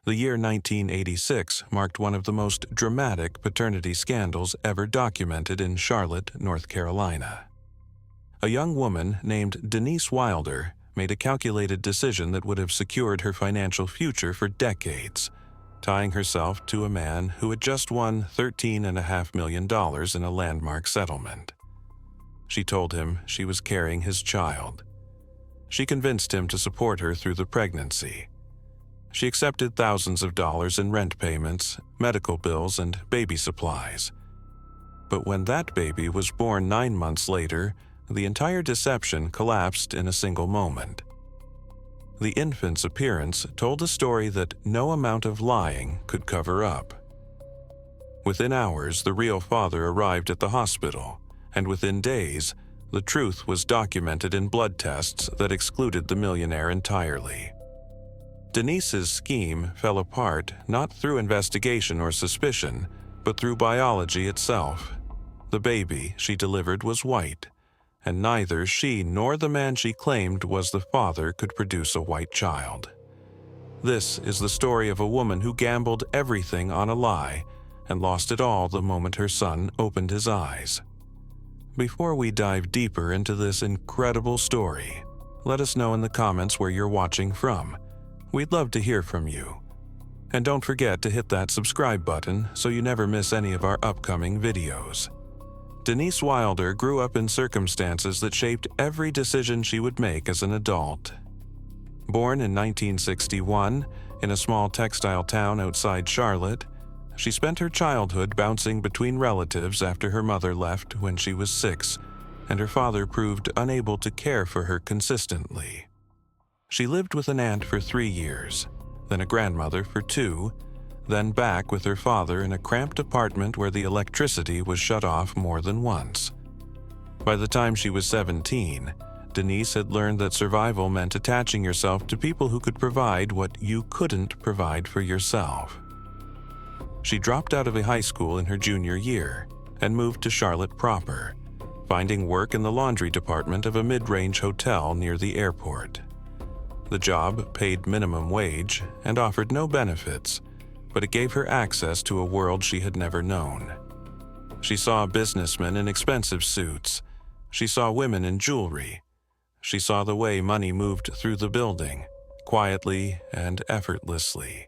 The year 1986 marked one of the most dramatic paternity scandals ever documented in Charlotte, North Carolina. A young woman named Denise Wilder made a calculated decision that would have secured her financial future for decades, tying herself to a man who had just won $13.5 million in a landmark settlement. She told him she was carrying his child. She convinced him to support her through the pregnancy. She accepted thousands of dollars in rent payments, medical bills, and baby supplies. But when that baby was born 9 months later, the entire deception collapsed in a single moment. The infant's appearance told a story that no amount of lying could cover up. Within hours, the real father arrived at the hospital, and within days, the truth was documented in blood tests that excluded the millionaire entirely. Denise's scheme fell apart not through investigation or suspicion, but through biology itself. The baby she delivered was white, and neither she nor the man she claimed was the father could produce a white child. This is the story of a woman who gambled everything on a lie and lost it all the moment her son opened his eyes. Before we dive deeper into this incredible story, let us know in the comments where you're watching from. We'd love to hear from you. And don't forget to hit that subscribe button so you never miss any of our upcoming videos. Denise Wilder grew up in circumstances that shaped every decision she would make as an adult. Born in 1961 in a small textile town outside Charlotte, she spent her childhood bouncing between relatives after her mother left when she was 6, and her father proved unable to care for her consistently. She lived with an aunt for 3 years, then a grandmother for 2, then back with her father in a cramped apartment where the electricity was shut off more than once. By the time she was 17, Denise had learned that survival meant attaching yourself to people who could provide what you couldn't provide for yourself. She dropped out of a high school in her junior year and moved to Charlotte proper, finding work in the laundry department of a mid-range hotel near the airport. The job paid minimum wage and offered no benefits, but it gave her access to a world she had never known. She saw businessmen in expensive suits. She saw women in jewelry. She saw the way money moved through the building, quietly and effortlessly,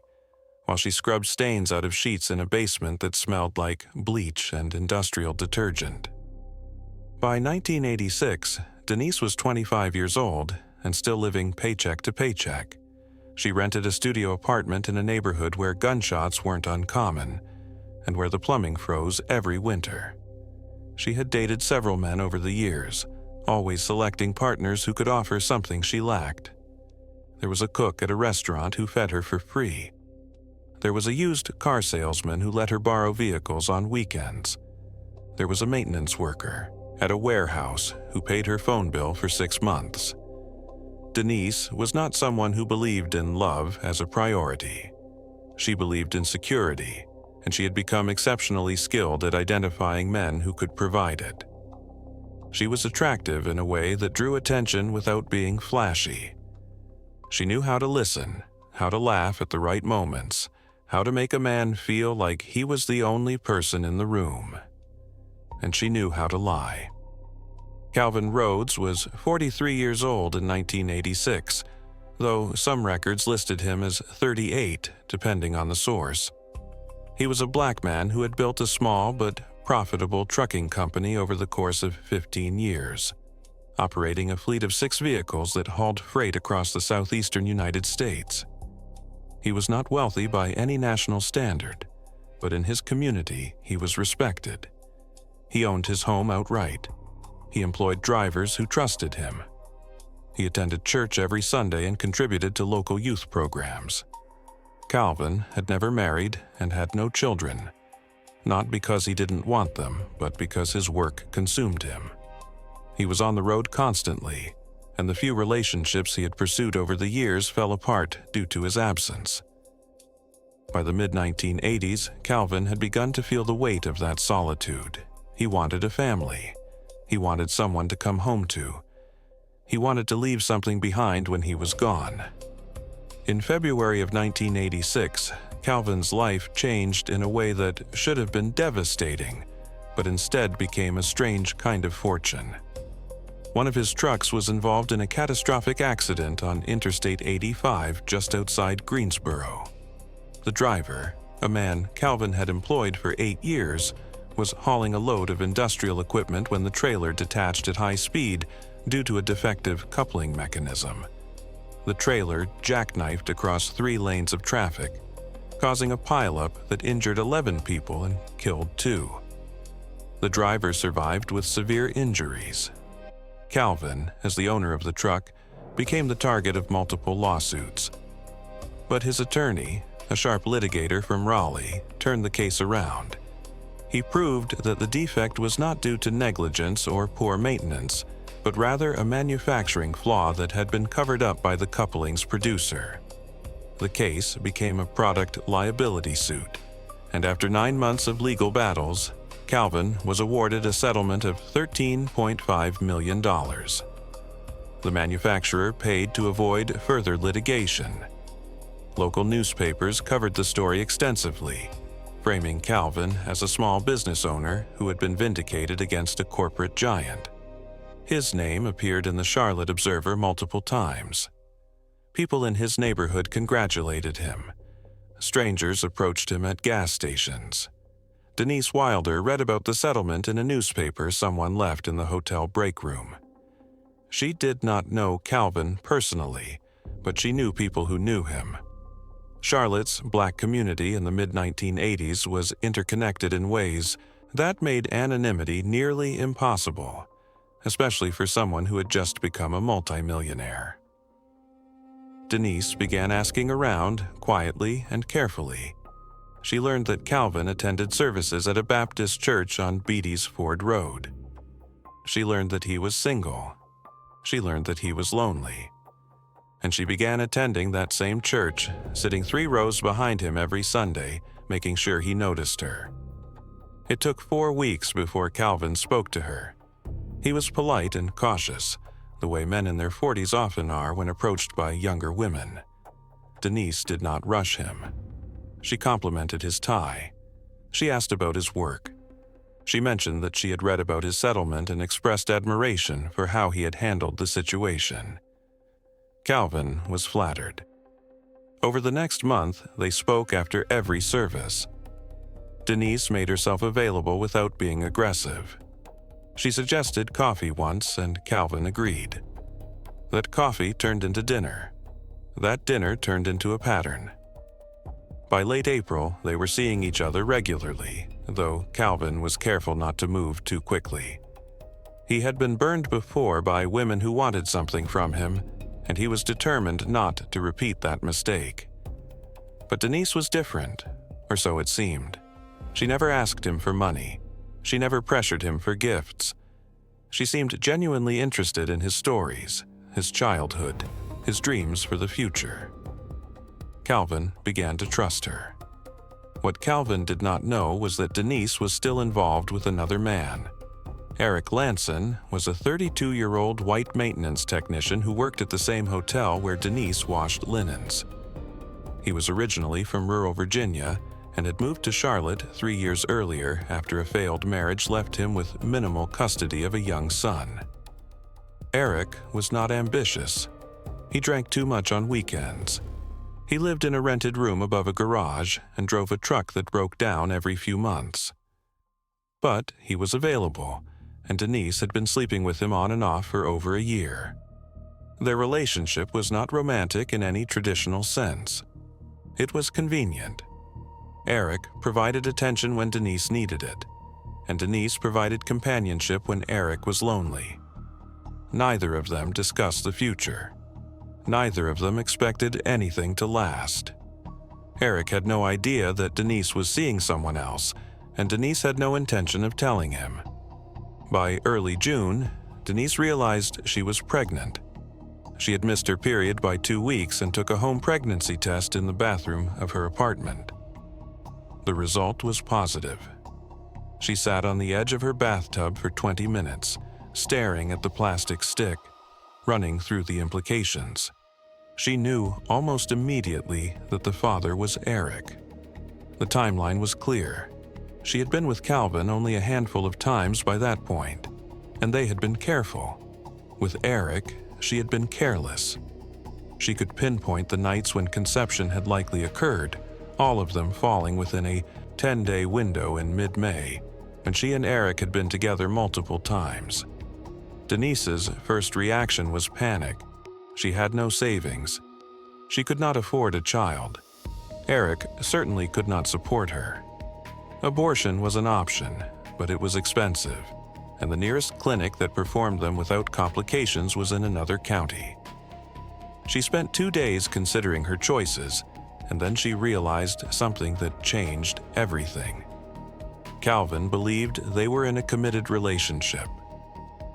while she scrubbed stains out of sheets in a basement that smelled like bleach and industrial detergent. By 1986, Denise was 25 years old and still living paycheck to paycheck. She rented a studio apartment in a neighborhood where gunshots weren't uncommon and where the plumbing froze every winter. She had dated several men over the years, always selecting partners who could offer something she lacked. There was a cook at a restaurant who fed her for free. There was a used car salesman who let her borrow vehicles on weekends. There was a maintenance worker at a warehouse who paid her phone bill for 6 months. Denise was not someone who believed in love as a priority. She believed in security, and she had become exceptionally skilled at identifying men who could provide it. She was attractive in a way that drew attention without being flashy. She knew how to listen, how to laugh at the right moments, how to make a man feel like he was the only person in the room. And she knew how to lie. Calvin Rhodes was 43 years old in 1986, though some records listed him as 38, depending on the source. He was a black man who had built a small but profitable trucking company over the course of 15 years, operating a fleet of 6 vehicles that hauled freight across the southeastern United States. He was not wealthy by any national standard, but in his community he was respected. He owned his home outright. He employed drivers who trusted him. He attended church every Sunday and contributed to local youth programs. Calvin had never married and had no children, not because he didn't want them, but because his work consumed him. He was on the road constantly, and the few relationships he had pursued over the years fell apart due to his absence. By the mid-1980s, Calvin had begun to feel the weight of that solitude. He wanted a family. He wanted someone to come home to. He wanted to leave something behind when he was gone. In February of 1986, Calvin's life changed in a way that should have been devastating, but instead became a strange kind of fortune. One of his trucks was involved in a catastrophic accident on Interstate 85 just outside Greensboro. The driver, a man Calvin had employed for 8 years, was hauling a load of industrial equipment when the trailer detached at high speed due to a defective coupling mechanism. The trailer jackknifed across 3 lanes of traffic, causing a pileup that injured 11 people and killed 2. The driver survived with severe injuries. Calvin, as the owner of the truck, became the target of multiple lawsuits. But his attorney, a sharp litigator from Raleigh, turned the case around. He proved that the defect was not due to negligence or poor maintenance, but rather a manufacturing flaw that had been covered up by the coupling's producer. The case became a product liability suit, and after 9 months of legal battles, Calvin was awarded a settlement of $13.5 million. The manufacturer paid to avoid further litigation. Local newspapers covered the story extensively, framing Calvin as a small business owner who had been vindicated against a corporate giant. His name appeared in the Charlotte Observer multiple times. People in his neighborhood congratulated him. Strangers approached him at gas stations. Denise Wilder read about the settlement in a newspaper someone left in the hotel break room. She did not know Calvin personally, but she knew people who knew him. Charlotte's black community in the mid-1980s was interconnected in ways that made anonymity nearly impossible, especially for someone who had just become a multimillionaire. Denise began asking around, quietly and carefully. She learned that Calvin attended services at a Baptist church on Beatty's Ford Road. She learned that he was single. She learned that he was lonely. And she began attending that same church, sitting 3 rows behind him every Sunday, making sure he noticed her. It took 4 weeks before Calvin spoke to her. He was polite and cautious, the way men in their 40s often are when approached by younger women. Denise did not rush him. She complimented his tie. She asked about his work. She mentioned that she had read about his settlement and expressed admiration for how he had handled the situation. Calvin was flattered. Over the next month, they spoke after every service. Denise made herself available without being aggressive. She suggested coffee once, and Calvin agreed. That coffee turned into dinner. That dinner turned into a pattern. By late April, they were seeing each other regularly, though Calvin was careful not to move too quickly. He had been burned before by women who wanted something from him, and he was determined not to repeat that mistake. But Denise was different, or so it seemed. She never asked him for money. She never pressured him for gifts. She seemed genuinely interested in his stories, his childhood, his dreams for the future. Calvin began to trust her. What Calvin did not know was that Denise was still involved with another man. Eric Lanson was a 32-year-old white maintenance technician who worked at the same hotel where Denise washed linens. He was originally from rural Virginia and had moved to Charlotte 3 years earlier after a failed marriage left him with minimal custody of a young son. Eric was not ambitious. He drank too much on weekends. He lived in a rented room above a garage and drove a truck that broke down every few months. But he was available, and Denise had been sleeping with him on and off for over a year. Their relationship was not romantic in any traditional sense. It was convenient. Eric provided attention when Denise needed it, and Denise provided companionship when Eric was lonely. Neither of them discussed the future. Neither of them expected anything to last. Eric had no idea that Denise was seeing someone else, and Denise had no intention of telling him. By early June, Denise realized she was pregnant. She had missed her period by 2 weeks and took a home pregnancy test in the bathroom of her apartment. The result was positive. She sat on the edge of her bathtub for 20 minutes, staring at the plastic stick, running through the implications. She knew almost immediately that the father was Eric. The timeline was clear. She had been with Calvin only a handful of times by that point, and they had been careful. With Eric, she had been careless. She could pinpoint the nights when conception had likely occurred, all of them falling within a 10-day window in mid-May, when she and Eric had been together multiple times. Denise's first reaction was panic. She had no savings. She could not afford a child. Eric certainly could not support her. Abortion was an option, but it was expensive, and the nearest clinic that performed them without complications was in another county. She spent 2 days considering her choices, and then she realized something that changed everything. Calvin believed they were in a committed relationship.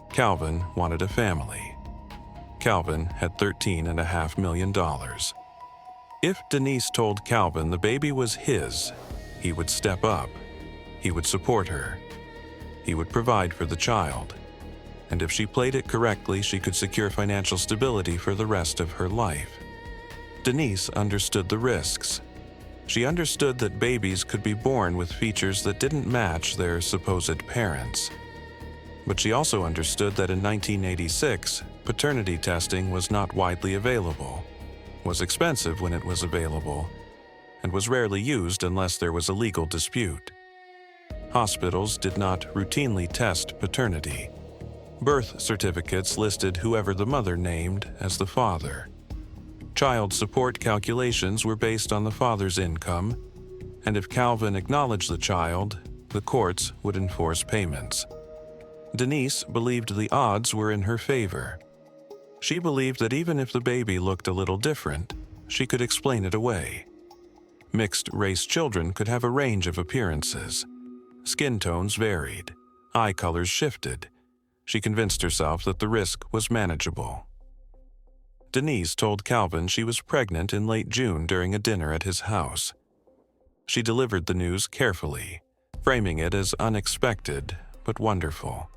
Calvin wanted a family. Calvin had $13.5 million. If Denise told Calvin the baby was his, he would step up. He would support her. He would provide for the child. And if she played it correctly, she could secure financial stability for the rest of her life. Denise understood the risks. She understood that babies could be born with features that didn't match their supposed parents. But she also understood that in 1986, paternity testing was not widely available, was expensive when it was available, and was rarely used unless there was a legal dispute. Hospitals did not routinely test paternity. Birth certificates listed whoever the mother named as the father. Child support calculations were based on the father's income, and if Calvin acknowledged the child, the courts would enforce payments. Denise believed the odds were in her favor. She believed that even if the baby looked a little different, she could explain it away. Mixed-race children could have a range of appearances. Skin tones varied. Eye colors shifted. She convinced herself that the risk was manageable. Denise told Calvin she was pregnant in late June during a dinner at his house. She delivered the news carefully, framing it as unexpected but wonderful.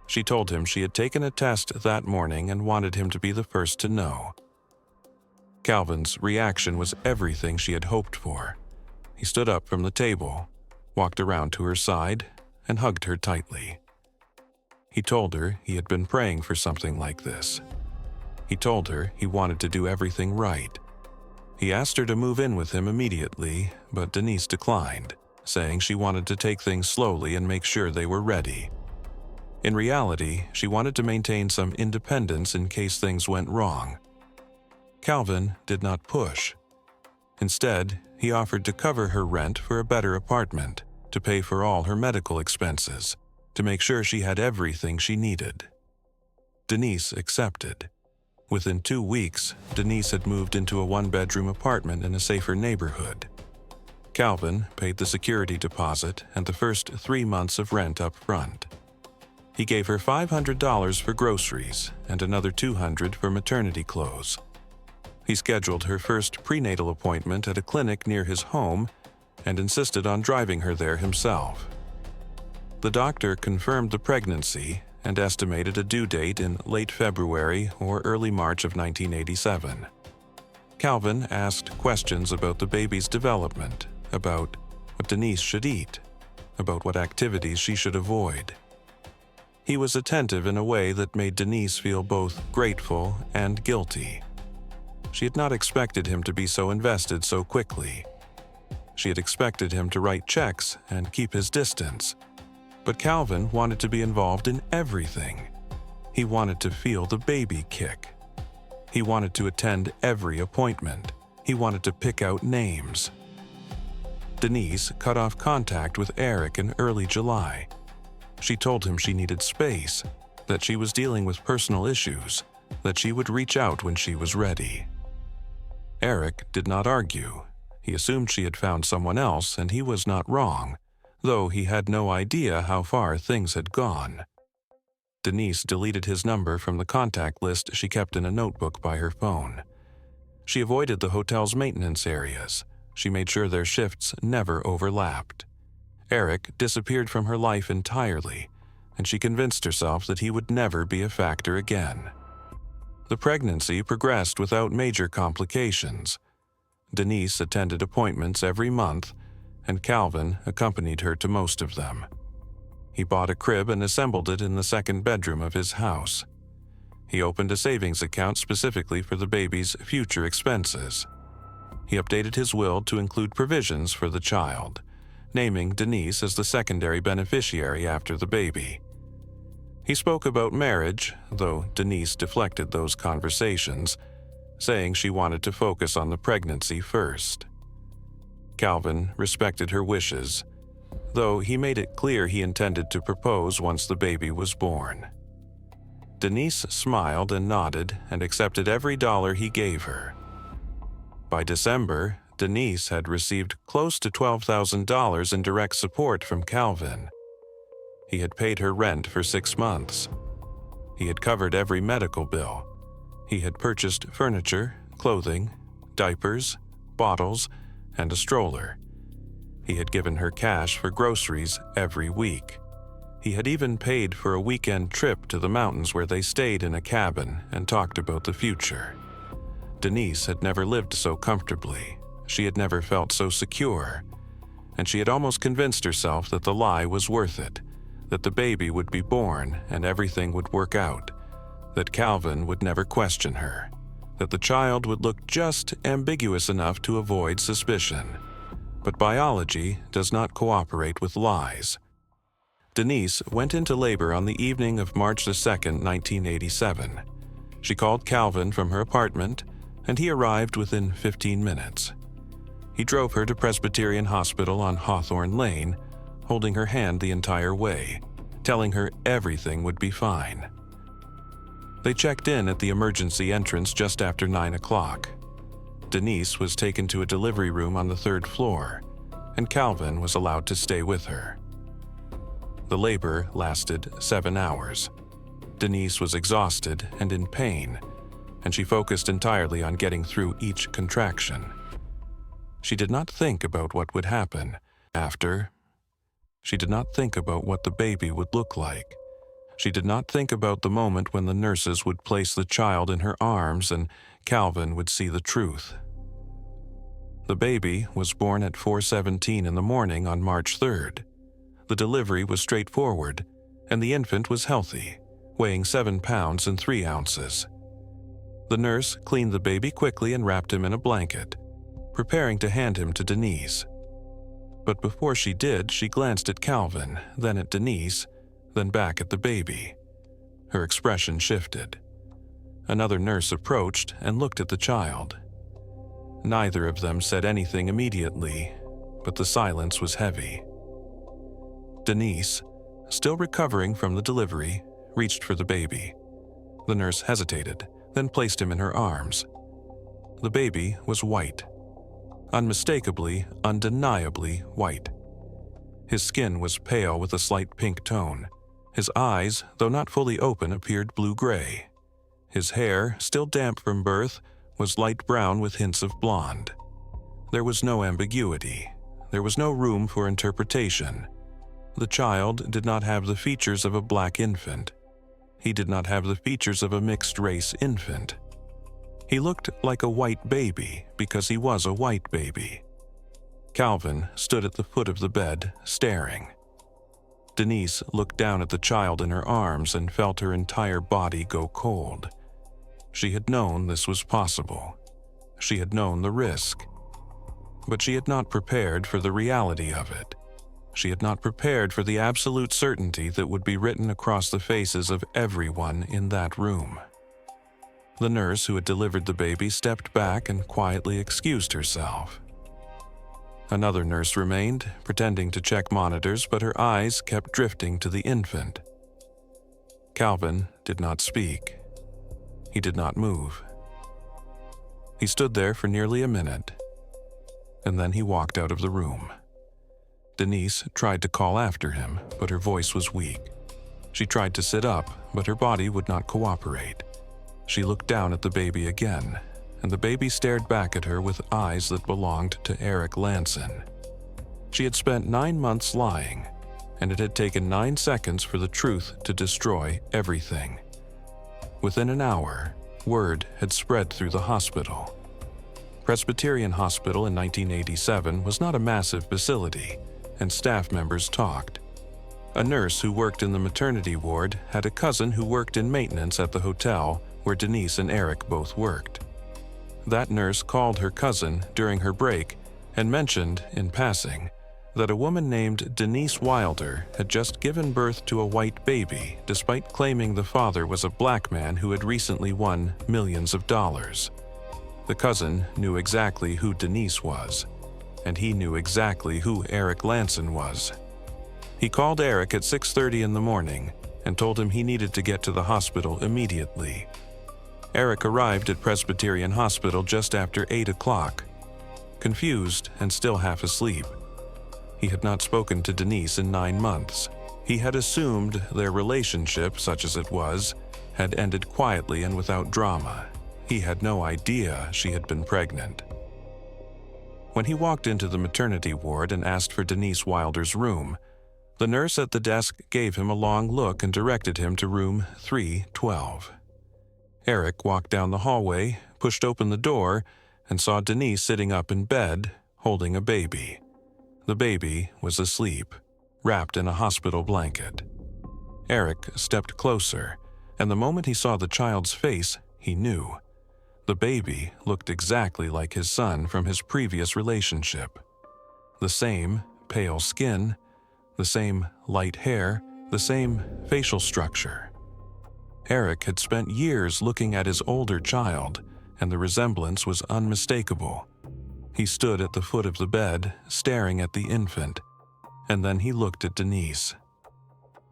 She told him she had taken a test that morning and wanted him to be the first to know. Calvin's reaction was everything she had hoped for. He stood up from the table, walked around to her side, and hugged her tightly. He told her he had been praying for something like this. He told her he wanted to do everything right. He asked her to move in with him immediately, but Denise declined, saying she wanted to take things slowly and make sure they were ready. In reality, she wanted to maintain some independence in case things went wrong. Calvin did not push. Instead, he offered to cover her rent for a better apartment, to pay for all her medical expenses, to make sure she had everything she needed. Denise accepted. Within 2 weeks, Denise had moved into a 1-bedroom apartment in a safer neighborhood. Calvin paid the security deposit and the first 3 months of rent up front. He gave her $500 for groceries and another $200 for maternity clothes. He scheduled her first prenatal appointment at a clinic near his home and insisted on driving her there himself. The doctor confirmed the pregnancy and estimated a due date in late February or early March of 1987. Calvin asked questions about the baby's development, about what Denise should eat, about what activities she should avoid. He was attentive in a way that made Denise feel both grateful and guilty. She had not expected him to be so invested so quickly. She had expected him to write checks and keep his distance. But Calvin wanted to be involved in everything. He wanted to feel the baby kick. He wanted to attend every appointment. He wanted to pick out names. Denise cut off contact with Eric in early July. She told him she needed space, that she was dealing with personal issues, that she would reach out when she was ready. Eric did not argue. He assumed she had found someone else, and he was not wrong, though he had no idea how far things had gone. Denise deleted his number from the contact list she kept in a notebook by her phone. She avoided the hotel's maintenance areas. She made sure their shifts never overlapped. Eric disappeared from her life entirely, and she convinced herself that he would never be a factor again. The pregnancy progressed without major complications. Denise attended appointments every month, and Calvin accompanied her to most of them. He bought a crib and assembled it in the second bedroom of his house. He opened a savings account specifically for the baby's future expenses. He updated his will to include provisions for the child, naming Denise as the secondary beneficiary after the baby. He spoke about marriage, though Denise deflected those conversations, saying she wanted to focus on the pregnancy first. Calvin respected her wishes, though he made it clear he intended to propose once the baby was born. Denise smiled and nodded and accepted every dollar he gave her. By December, Denise had received close to $12,000 in direct support from Calvin. He had paid her rent for 6 months. He had covered every medical bill. He had purchased furniture, clothing, diapers, bottles, and a stroller. He had given her cash for groceries every week. He had even paid for a weekend trip to the mountains where they stayed in a cabin and talked about the future. Denise had never lived so comfortably. She had never felt so secure. And she had almost convinced herself that the lie was worth it, that the baby would be born and everything would work out, that Calvin would never question her, that the child would look just ambiguous enough to avoid suspicion. But biology does not cooperate with lies. Denise went into labor on the evening of March 2, 1987. She called Calvin from her apartment, and he arrived within 15 minutes. He drove her to Presbyterian Hospital on Hawthorne Lane, holding her hand the entire way, telling her everything would be fine. They checked in at the emergency entrance just after 9 o'clock. Denise was taken to a delivery room on the 3rd floor, and Calvin was allowed to stay with her. The labor lasted 7 hours. Denise was exhausted and in pain, and she focused entirely on getting through each contraction. She did not think about what would happen after. She did not think about what the baby would look like. She did not think about the moment when the nurses would place the child in her arms and Calvin would see the truth. The baby was born at 4:17 in the morning on March 3rd. The delivery was straightforward, and the infant was healthy, weighing 7 pounds and 3 ounces. The nurse cleaned the baby quickly and wrapped him in a blanket, preparing to hand him to Denise. But before she did, she glanced at Calvin, then at Denise, then back at the baby. Her expression shifted. Another nurse approached and looked at the child. Neither of them said anything immediately, but the silence was heavy. Denise, still recovering from the delivery, reached for the baby. The nurse hesitated, then placed him in her arms. The baby was white. Unmistakably, undeniably white. His skin was pale with a slight pink tone. His eyes, though not fully open, appeared blue-gray. His hair, still damp from birth, was light brown with hints of blonde. There was no ambiguity. There was no room for interpretation. The child did not have the features of a black infant. He did not have the features of a mixed-race infant. He looked like a white baby because he was a white baby. Calvin stood at the foot of the bed, staring. Denise looked down at the child in her arms and felt her entire body go cold. She had known this was possible. She had known the risk. But she had not prepared for the reality of it. She had not prepared for the absolute certainty that would be written across the faces of everyone in that room. The nurse who had delivered the baby stepped back and quietly excused herself. Another nurse remained, pretending to check monitors, but her eyes kept drifting to the infant. Calvin did not speak. He did not move. He stood there for nearly a minute, and then he walked out of the room. Denise tried to call after him, but her voice was weak. She tried to sit up, but her body would not cooperate. She looked down at the baby again, and the baby stared back at her with eyes that belonged to Eric Lanson. She had spent 9 months lying, and it had taken 9 seconds for the truth to destroy everything. Within an hour, Word had spread through the hospital. Presbyterian Hospital in 1987 was not a massive facility, and staff members talked. A nurse who worked in the maternity ward had a cousin who worked in maintenance at the hotel where Denise and Eric both worked. That nurse called her cousin during her break and mentioned, in passing, that a woman named Denise Wilder had just given birth to a white baby despite claiming the father was a black man who had recently won millions of dollars. The cousin knew exactly who Denise was, and he knew exactly who Eric Lanson was. He called Eric at 6:30 in the morning and told him he needed to get to the hospital immediately. Eric arrived at Presbyterian Hospital just after 8 o'clock, confused and still half asleep. He had not spoken to Denise in 9 months. He had assumed their relationship, such as it was, had ended quietly and without drama. He had no idea she had been pregnant. When he walked into the maternity ward and asked for Denise Wilder's room, the nurse at the desk gave him a long look and directed him to room 312. Eric walked down the hallway, pushed open the door, and saw Denise sitting up in bed, holding a baby. The baby was asleep, wrapped in a hospital blanket. Eric stepped closer, and the moment he saw the child's face, he knew. The baby looked exactly like his son from his previous relationship. The same pale skin, the same light hair, the same facial structure. Eric had spent years looking at his older child, and the resemblance was unmistakable. He stood at the foot of the bed, staring at the infant, and then he looked at Denise.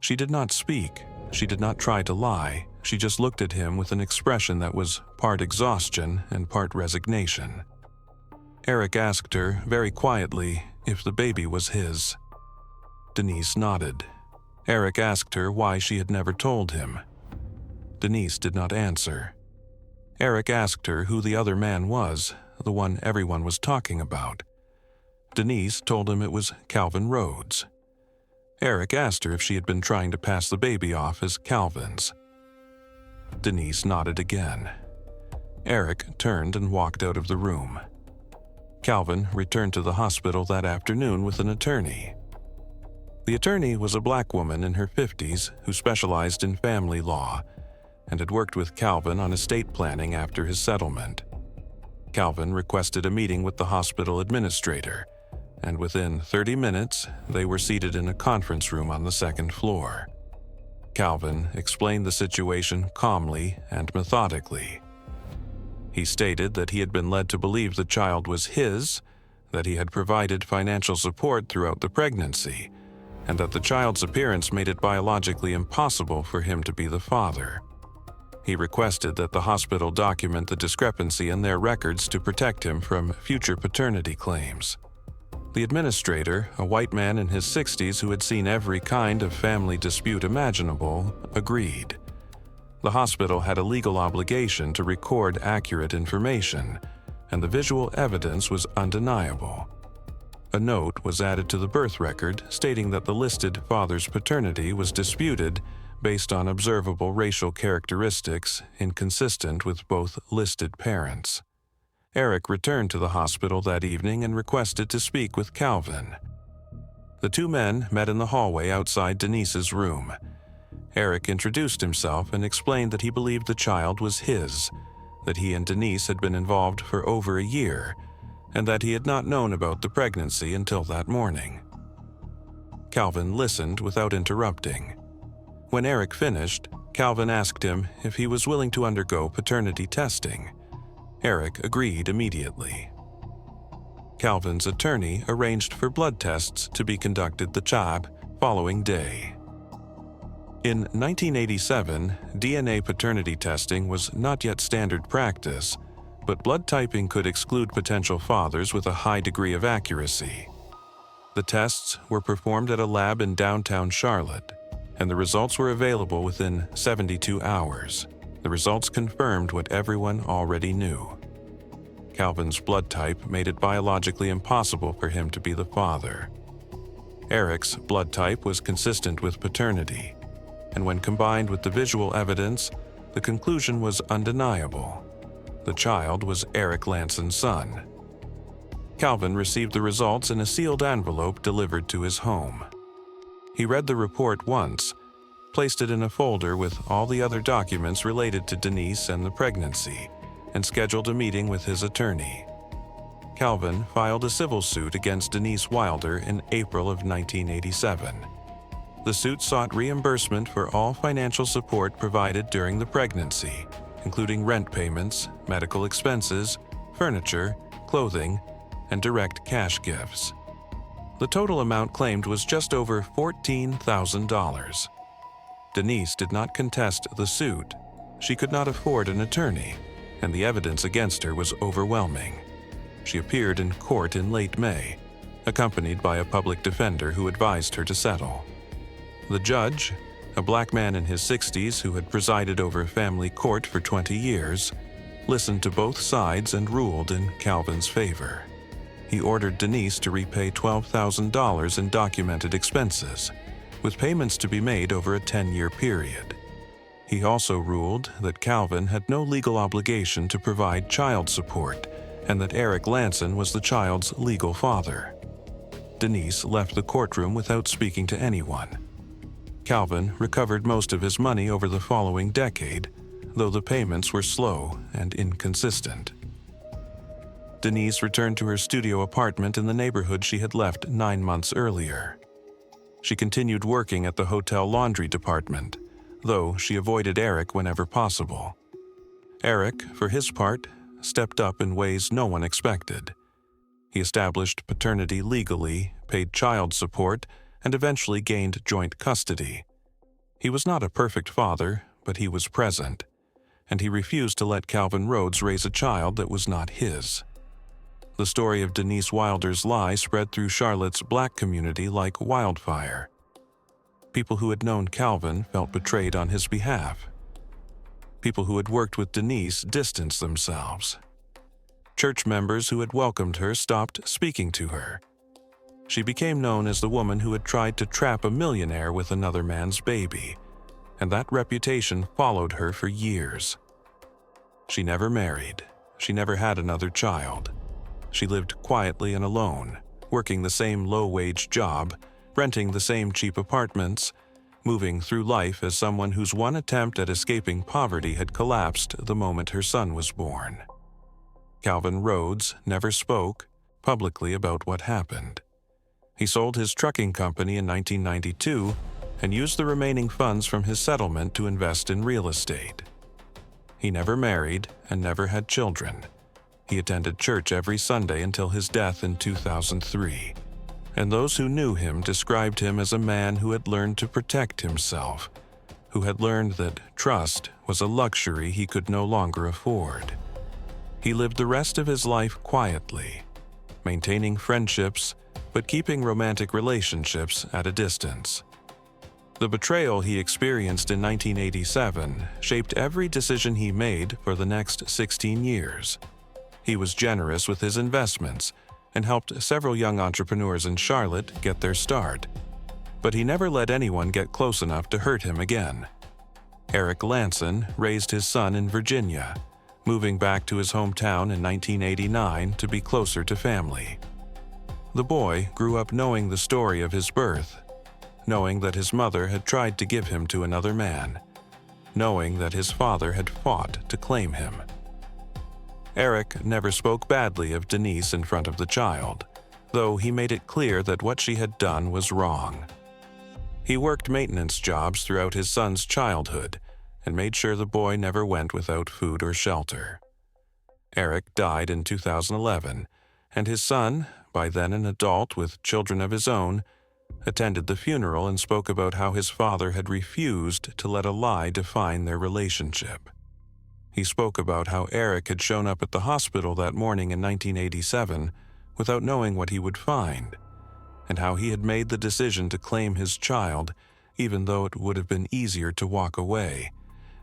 She did not speak. She did not try to lie. She just looked at him with an expression that was part exhaustion and part resignation. Eric asked her, very quietly, if the baby was his. Denise nodded. Eric asked her why she had never told him. Denise did not answer. Eric asked her who the other man was, the one everyone was talking about. Denise told him it was Calvin Rhodes. Eric asked her if she had been trying to pass the baby off as Calvin's. Denise nodded again. Eric turned and walked out of the room. Calvin returned to the hospital that afternoon with an attorney. The attorney was a black woman in her 50s who specialized in family law and had worked with Calvin on estate planning after his settlement. Calvin requested a meeting with the hospital administrator, and within 30 minutes, they were seated in a conference room on the second floor. Calvin explained the situation calmly and methodically. He stated that he had been led to believe the child was his, that he had provided financial support throughout the pregnancy, and that the child's appearance made it biologically impossible for him to be the father. He requested that the hospital document the discrepancy in their records to protect him from future paternity claims. The administrator, a white man in his 60s who had seen every kind of family dispute imaginable, agreed. The hospital had a legal obligation to record accurate information, and the visual evidence was undeniable. A note was added to the birth record stating that the listed father's paternity was disputed based on observable racial characteristics inconsistent with both listed parents. Eric returned to the hospital that evening and requested to speak with Calvin. The two men met in the hallway outside Denise's room. Eric introduced himself and explained that he believed the child was his, that he and Denise had been involved for over a year, and that he had not known about the pregnancy until that morning. Calvin listened without interrupting. When Eric finished, Calvin asked him if he was willing to undergo paternity testing. Eric agreed immediately. Calvin's attorney arranged for blood tests to be conducted the following day. In 1987, DNA paternity testing was not yet standard practice, but blood typing could exclude potential fathers with a high degree of accuracy. The tests were performed at a lab in downtown Charlotte, and the results were available within 72 hours. The results confirmed what everyone already knew. Calvin's blood type made it biologically impossible for him to be the father. Eric's blood type was consistent with paternity, and when combined with the visual evidence, The conclusion was undeniable. The child was Eric Lanson's son. Calvin received the results in a sealed envelope delivered to his home. He read the report once, placed it in a folder with all the other documents related to Denise and the pregnancy, and scheduled a meeting with his attorney. Calvin filed a civil suit against Denise Wilder in April of 1987. The suit sought reimbursement for all financial support provided during the pregnancy, including rent payments, medical expenses, furniture, clothing, and direct cash gifts. The total amount claimed was just over $14,000. Denise did not contest the suit. She could not afford an attorney, and the evidence against her was overwhelming. She appeared in court in late May, accompanied by a public defender who advised her to settle. The judge, a black man in his 60s who had presided over family court for 20 years, listened to both sides and ruled in Calvin's favor. He ordered Denise to repay $12,000 in documented expenses, with payments to be made over a 10-year period. He also ruled that Calvin had no legal obligation to provide child support and that Eric Lanson was the child's legal father. Denise left the courtroom without speaking to anyone. Calvin recovered most of his money over the following decade, though the payments were slow and inconsistent. Denise returned to her studio apartment in the neighborhood she had left 9 months earlier. She continued working at the hotel laundry department, though she avoided Eric whenever possible. Eric, for his part, stepped up in ways no one expected. He established paternity legally, paid child support, and eventually gained joint custody. He was not a perfect father, but he was present, and he refused to let Calvin Rhodes raise a child that was not his. The story of Denise Wilder's lie spread through Charlotte's black community like wildfire. People who had known Calvin felt betrayed on his behalf. People who had worked with Denise distanced themselves. Church members who had welcomed her stopped speaking to her. She became known as the woman who had tried to trap a millionaire with another man's baby, and that reputation followed her for years. She never married. She never had another child. She lived quietly and alone, working the same low-wage job, renting the same cheap apartments, moving through life as someone whose one attempt at escaping poverty had collapsed the moment her son was born. Calvin Rhodes never spoke publicly about what happened. He sold his trucking company in 1992 and used the remaining funds from his settlement to invest in real estate. He never married and never had children. He attended church every Sunday until his death in 2003, and those who knew him described him as a man who had learned to protect himself, who had learned that trust was a luxury he could no longer afford. He lived the rest of his life quietly, maintaining friendships but keeping romantic relationships at a distance. The betrayal he experienced in 1987 shaped every decision he made for the next 16 years. He was generous with his investments and helped several young entrepreneurs in Charlotte get their start. But he never let anyone get close enough to hurt him again. Eric Lanson raised his son in Virginia, moving back to his hometown in 1989 to be closer to family. The boy grew up knowing the story of his birth, knowing that his mother had tried to give him to another man, knowing that his father had fought to claim him. Eric never spoke badly of Denise in front of the child, though he made it clear that what she had done was wrong. He worked maintenance jobs throughout his son's childhood and made sure the boy never went without food or shelter. Eric died in 2011, and his son, by then an adult with children of his own, attended the funeral and spoke about how his father had refused to let a lie define their relationship. He spoke about how Eric had shown up at the hospital that morning in 1987 without knowing what he would find, and how he had made the decision to claim his child even though it would have been easier to walk away.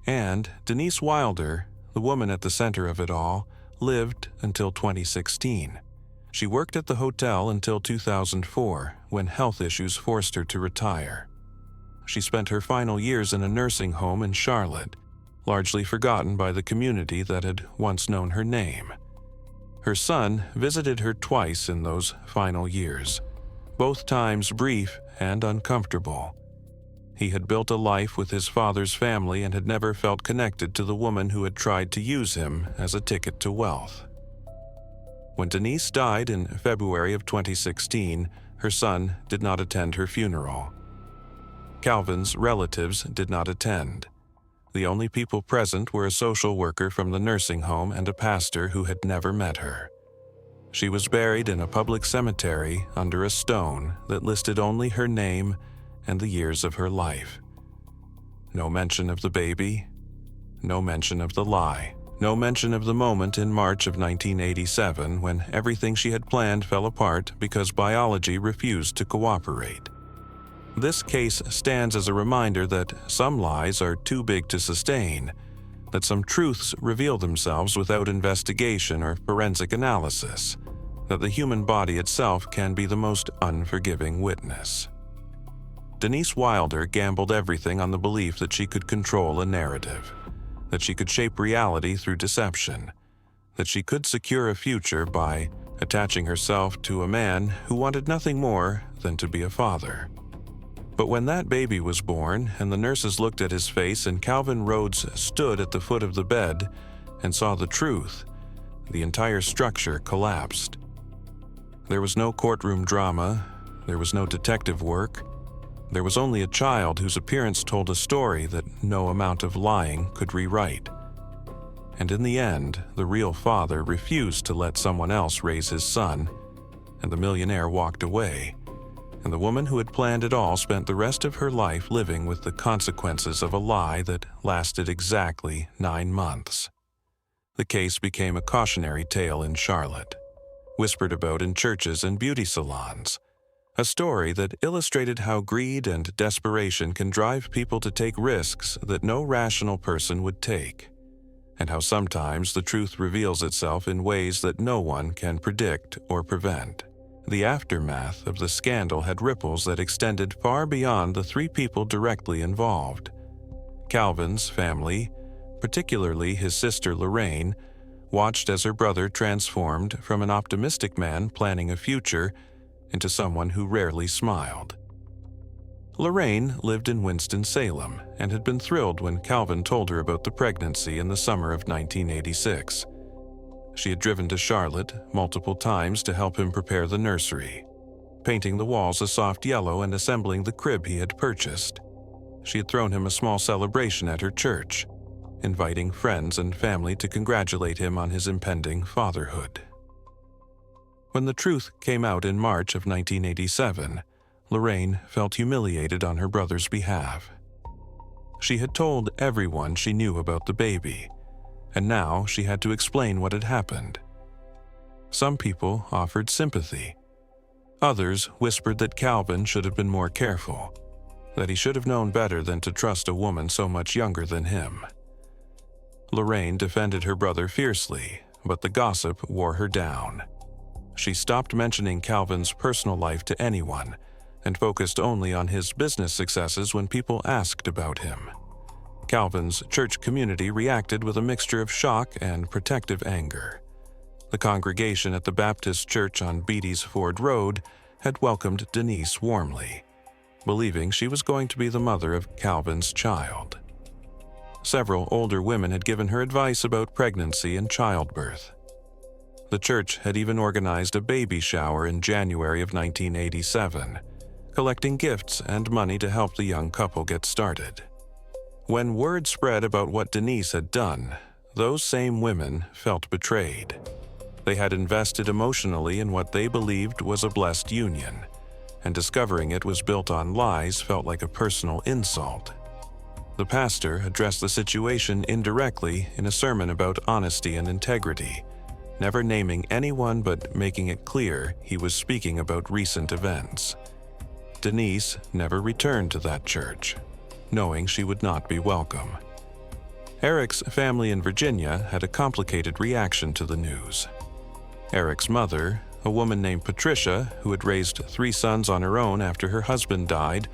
And Denise Wilder, the woman at the center of it all, lived until 2016. She worked at the hotel until 2004, when health issues forced her to retire. She spent her final years in a nursing home in Charlotte, largely forgotten by the community that had once known her name. Her son visited her twice in those final years, both times brief and uncomfortable. He had built a life with his father's family and had never felt connected to the woman who had tried to use him as a ticket to wealth. When Denise died in February of 2016, her son did not attend her funeral. Calvin's relatives did not attend. The only people present were a social worker from the nursing home and a pastor who had never met her. She was buried in a public cemetery under a stone that listed only her name and the years of her life. No mention of the baby, no mention of the lie, no mention of the moment in March of 1987 when everything she had planned fell apart because biology refused to cooperate. This case stands as a reminder that some lies are too big to sustain, that some truths reveal themselves without investigation or forensic analysis, that the human body itself can be the most unforgiving witness. Denise Wilder gambled everything on the belief that she could control a narrative, that she could shape reality through deception, that she could secure a future by attaching herself to a man who wanted nothing more than to be a father. But when that baby was born and the nurses looked at his face and Calvin Rhodes stood at the foot of the bed and saw the truth, the entire structure collapsed. There was no courtroom drama, there was no detective work, there was only a child whose appearance told a story that no amount of lying could rewrite. And in the end, the real father refused to let someone else raise his son, and the millionaire walked away, and the woman who had planned it all spent the rest of her life living with the consequences of a lie that lasted exactly 9 months. The case became a cautionary tale in Charlotte, whispered about in churches and beauty salons, a story that illustrated how greed and desperation can drive people to take risks that no rational person would take, and how sometimes the truth reveals itself in ways that no one can predict or prevent. The aftermath of the scandal had ripples that extended far beyond the 3 people directly involved. Calvin's family, particularly his sister Lorraine, watched as her brother transformed from an optimistic man planning a future into someone who rarely smiled. Lorraine lived in Winston-Salem and had been thrilled when Calvin told her about the pregnancy in the summer of 1986. She had driven to Charlotte multiple times to help him prepare the nursery, painting the walls a soft yellow and assembling the crib he had purchased. She had thrown him a small celebration at her church, inviting friends and family to congratulate him on his impending fatherhood. When the truth came out in March of 1987, Lorraine felt humiliated on her brother's behalf. She had told everyone she knew about the baby, and now she had to explain what had happened. Some people offered sympathy. Others whispered that Calvin should have been more careful, that he should have known better than to trust a woman so much younger than him. Lorraine defended her brother fiercely, but the gossip wore her down. She stopped mentioning Calvin's personal life to anyone and focused only on his business successes when people asked about him. Calvin's church community reacted with a mixture of shock and protective anger. The congregation at the Baptist Church on Beatty's Ford Road had welcomed Denise warmly, believing she was going to be the mother of Calvin's child. Several older women had given her advice about pregnancy and childbirth. The church had even organized a baby shower in January of 1987, collecting gifts and money to help the young couple get started. When word spread about what Denise had done, those same women felt betrayed. They had invested emotionally in what they believed was a blessed union, and discovering it was built on lies felt like a personal insult. The pastor addressed the situation indirectly in a sermon about honesty and integrity, never naming anyone but making it clear he was speaking about recent events. Denise never returned to that church, knowing she would not be welcome. Eric's family in Virginia had a complicated reaction to the news. Eric's mother, a woman named Patricia who had raised 3 sons on her own after her husband died,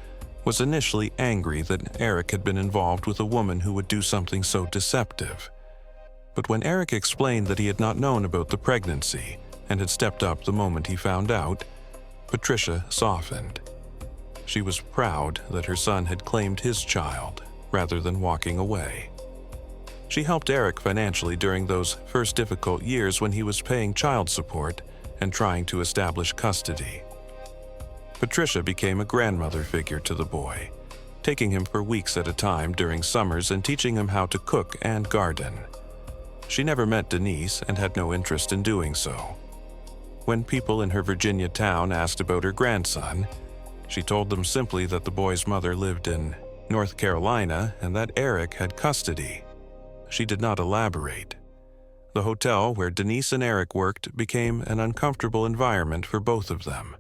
was initially angry that Eric had been involved with a woman who would do something so deceptive. But when Eric explained that he had not known about the pregnancy and had stepped up the moment he found out, Patricia softened. She was proud that her son had claimed his child rather than walking away. She helped Eric financially during those first difficult years when he was paying child support and trying to establish custody. Patricia became a grandmother figure to the boy, taking him for weeks at a time during summers and teaching him how to cook and garden. She never met Denise and had no interest in doing so. When people in her Virginia town asked about her grandson, she told them simply that the boy's mother lived in North Carolina and that Eric had custody. She did not elaborate. The hotel where Denise and Eric worked became an uncomfortable environment for both of them.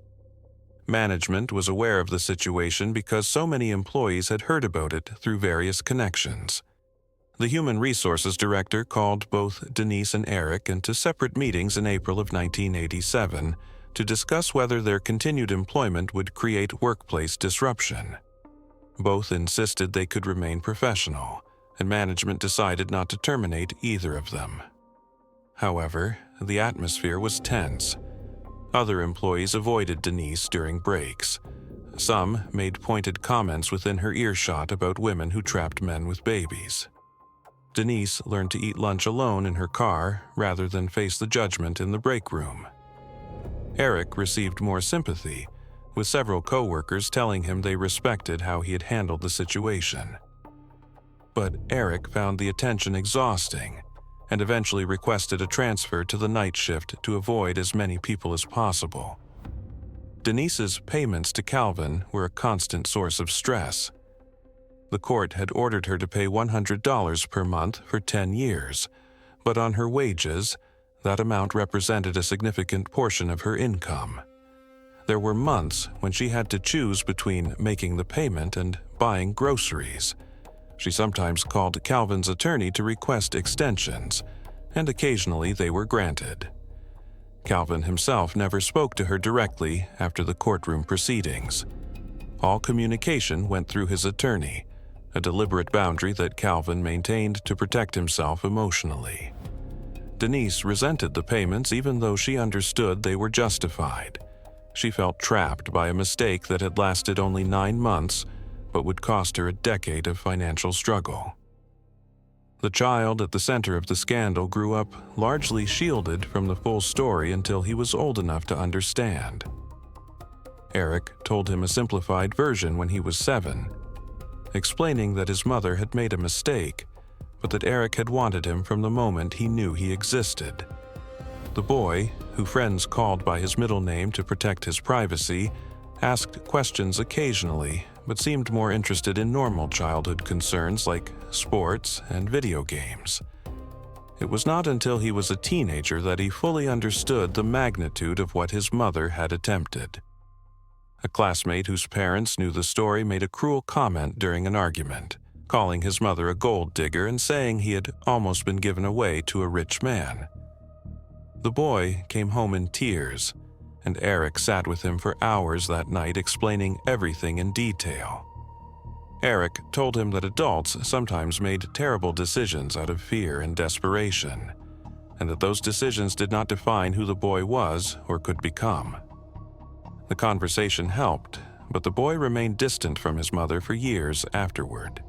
Management was aware of the situation because so many employees had heard about it through various connections. The human resources director called both Denise and Eric into separate meetings in April of 1987 to discuss whether their continued employment would create workplace disruption. Both insisted they could remain professional, and management decided not to terminate either of them. However, the atmosphere was tense. Other employees avoided Denise during breaks. Some made pointed comments within her earshot about women who trapped men with babies. Denise learned to eat lunch alone in her car rather than face the judgment in the break room. Eric received more sympathy, with several co-workers telling him they respected how he had handled the situation. But Eric found the attention exhausting and eventually requested a transfer to the night shift to avoid as many people as possible. Denise's payments to Calvin were a constant source of stress. The court had ordered her to pay $100 per month for 10 years, but on her wages, that amount represented a significant portion of her income. There were months when she had to choose between making the payment and buying groceries. She sometimes called Calvin's attorney to request extensions, and occasionally they were granted. Calvin himself never spoke to her directly after the courtroom proceedings. All communication went through his attorney, a deliberate boundary that Calvin maintained to protect himself emotionally. Denise resented the payments even though she understood they were justified. She felt trapped by a mistake that had lasted only 9 months, but would cost her a decade of financial struggle. The child at the center of the scandal grew up largely shielded from the full story until he was old enough to understand. Eric told him a simplified version when he was 7, explaining that his mother had made a mistake, but that Eric had wanted him from the moment he knew he existed. The boy, who friends called by his middle name to protect his privacy, asked questions occasionally, but seemed more interested in normal childhood concerns like sports and video games. It was not until he was a teenager that he fully understood the magnitude of what his mother had attempted. A classmate whose parents knew the story made a cruel comment during an argument, calling his mother a gold digger and saying he had almost been given away to a rich man. The boy came home in tears, and Eric sat with him for hours that night explaining everything in detail. Eric told him that adults sometimes made terrible decisions out of fear and desperation, and that those decisions did not define who the boy was or could become. The conversation helped, but the boy remained distant from his mother for years afterward.